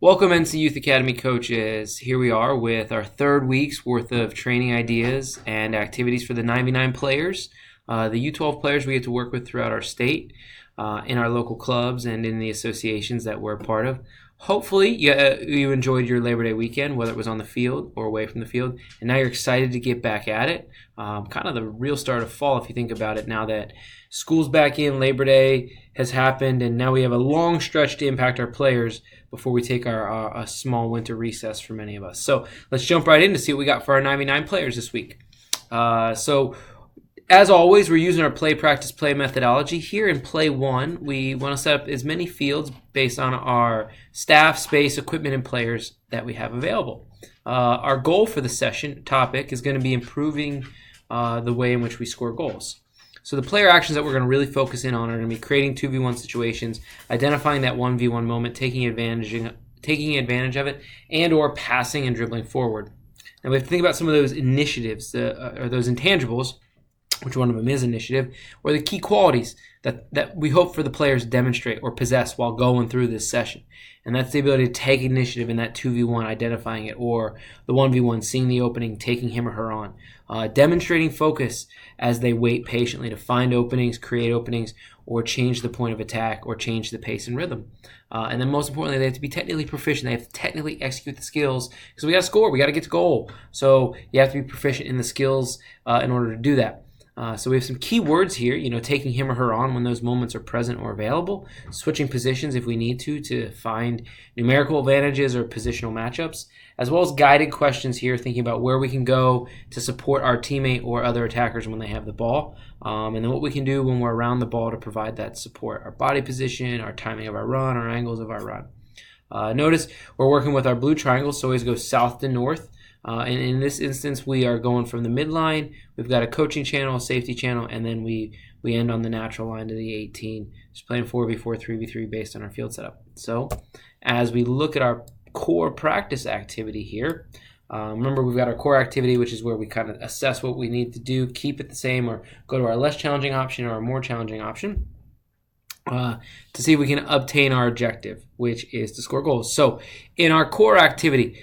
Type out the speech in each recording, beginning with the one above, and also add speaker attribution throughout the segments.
Speaker 1: Welcome, NC Youth Academy coaches. Here we are with our third week's worth of training ideas and activities for the 99 players. The U12 players we get to work with throughout our state, in our local clubs and in the associations that we're a part of. Hopefully you enjoyed your Labor Day weekend, whether it was on the field or away from the field, and now you're excited to get back at it. Kind of the real start of fall if you think about it, now that school's back in, Labor Day has happened, and now we have a long stretch to impact our players before we take our a small winter recess for many of us. So let's jump right in to see what we got for our 99 players this week. As always, we're using our play, practice, play methodology. Here in play one, we want to set up as many fields based on our staff, space, equipment, and players that we have available. Our goal for the session topic is going to be improving the way in which we score goals. So the player actions that we're going to really focus in on are going to be creating 2v1 situations, identifying that 1v1 moment, taking advantage of it, and or passing and dribbling forward. Now we have to think about some of those initiatives, or those intangibles, which one of them is initiative, or the key qualities that we hope for the players to demonstrate or possess while going through this session. And that's the ability to take initiative in that 2v1, identifying it, or the 1v1, seeing the opening, taking him or her on. Demonstrating focus as they wait patiently to find openings, create openings, or change the point of attack, or change the pace and rhythm. And then most importantly, they have to be technically proficient. They have to technically execute the skills, because we got to score. We got to get to goal. So you have to be proficient in the skills in order to do that. So we have some key words here, taking him or her on when those moments are present or available, switching positions if we need to find numerical advantages or positional matchups, as well as guided questions here, thinking about where we can go to support our teammate or other attackers when they have the ball, and then what we can do when we're around the ball to provide that support, our body position, our timing of our run, our angles of our run. Notice we're working with our blue triangles, so always go south to north. And in this instance, we are going from the midline. We've got a coaching channel, a safety channel, and then we end on the natural line to the 18. Just playing 4v4, 3v3 based on our field setup. So as we look at our core practice activity here, remember we've got our core activity, which is where we kind of assess what we need to do, keep it the same, or go to our less challenging option or our more challenging option. To see if we can obtain our objective, which is to score goals. So in our core activity,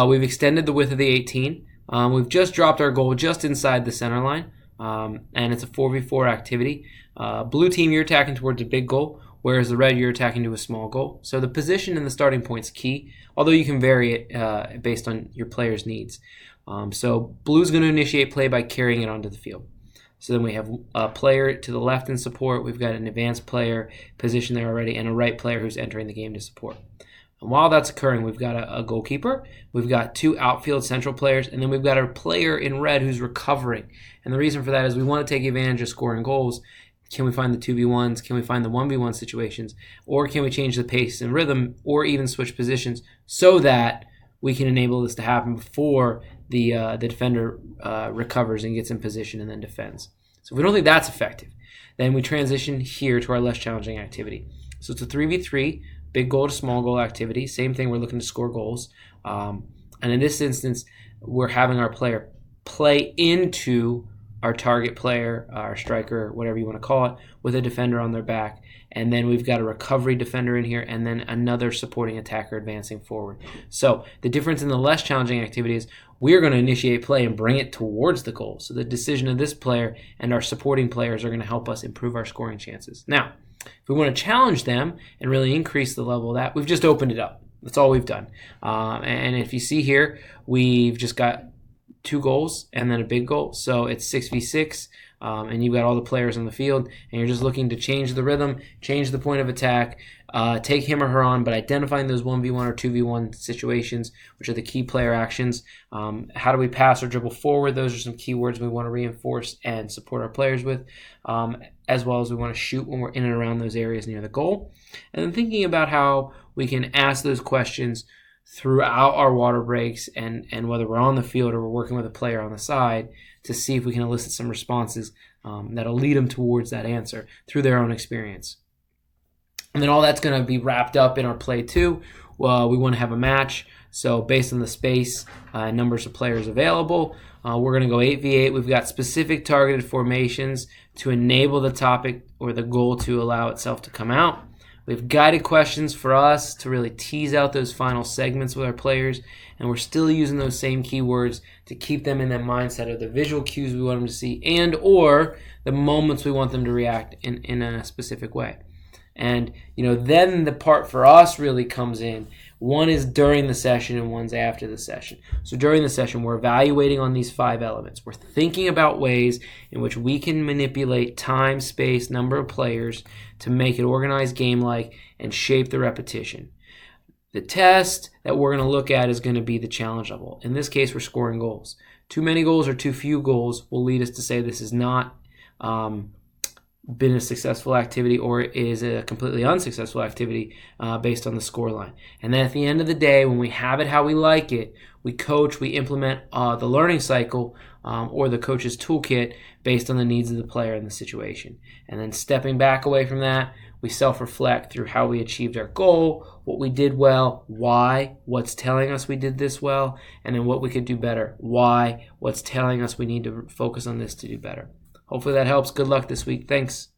Speaker 1: we've extended the width of the 18. We've just dropped our goal just inside the center line, and it's a 4v4 activity. Blue team, you're attacking towards a big goal, whereas the red, you're attacking to a small goal. So the position and the starting point's key, although you can vary it based on your player's needs. So blue's going to initiate play by carrying it onto the field. So then we have a player to the left in support. We've got an advanced player positioned there already, and a right player who's entering the game to support. And while that's occurring, we've got a goalkeeper, we've got two outfield central players, and then we've got a player in red who's recovering. And the reason for that is we want to take advantage of scoring goals. Can we find the 2v1s? Can we find the 1v1 situations? Or can we change the pace and rhythm, or even switch positions so that we can enable this to happen before the defender recovers and gets in position and then defends? So if we don't think that's effective, then we transition here to our less challenging activity. So it's a 3v3, big goal to small goal activity. Same thing, we're looking to score goals. And in this instance, we're having our player play into our target player, our striker, whatever you want to call it, with a defender on their back. And then we've got a recovery defender in here, and then another supporting attacker advancing forward. So the difference in the less challenging activity is we're going to initiate play and bring it towards the goal. So the decision of this player and our supporting players are going to help us improve our scoring chances. Now, if we want to challenge them and really increase the level of that, we've just opened it up. That's all we've done. And if you see here, we've just got 2 goals and then a big goal. So it's 6v6, and you've got all the players on the field, and you're just looking to change the rhythm, change the point of attack, take him or her on, but identifying those 1v1 or 2v1 situations, which are the key player actions. How do we pass or dribble forward? Those are some keywords we want to reinforce and support our players with, as well as we want to shoot when we're in and around those areas near the goal. And then thinking about how we can ask those questions throughout our water breaks, and whether we're on the field or we're working with a player on the side, to see if we can elicit some responses that'll lead them towards that answer through their own experience. And then all that's going to be wrapped up in our play 2. We want to have a match. So based on the space, numbers of players available, we're going to go 8v8. We've got specific targeted formations to enable the topic or the goal to allow itself to come out. We have guided questions for us to really tease out those final segments with our players, and we're still using those same keywords to keep them in that mindset of the visual cues we want them to see and or the moments we want them to react in a specific way. And then the part for us really comes in. One is during the session and one's after the session. So during the session, we're evaluating on these 5 elements. We're thinking about ways in which we can manipulate time, space, number of players to make it organized game-like and shape the repetition. The test that we're going to look at is going to be the challenge level. In this case, we're scoring goals. Too many goals or too few goals will lead us to say this is not been a successful activity or is a completely unsuccessful activity based on the score line. And then at the end of the day, when we have it how we like it, we coach, we implement the learning cycle or the coach's toolkit based on the needs of the player and the situation. And then stepping back away from that, we self-reflect through how we achieved our goal, what we did well, why, what's telling us we did this well, and then what we could do better, why, what's telling us we need to focus on this to do better. Hopefully that helps. Good luck this week. Thanks.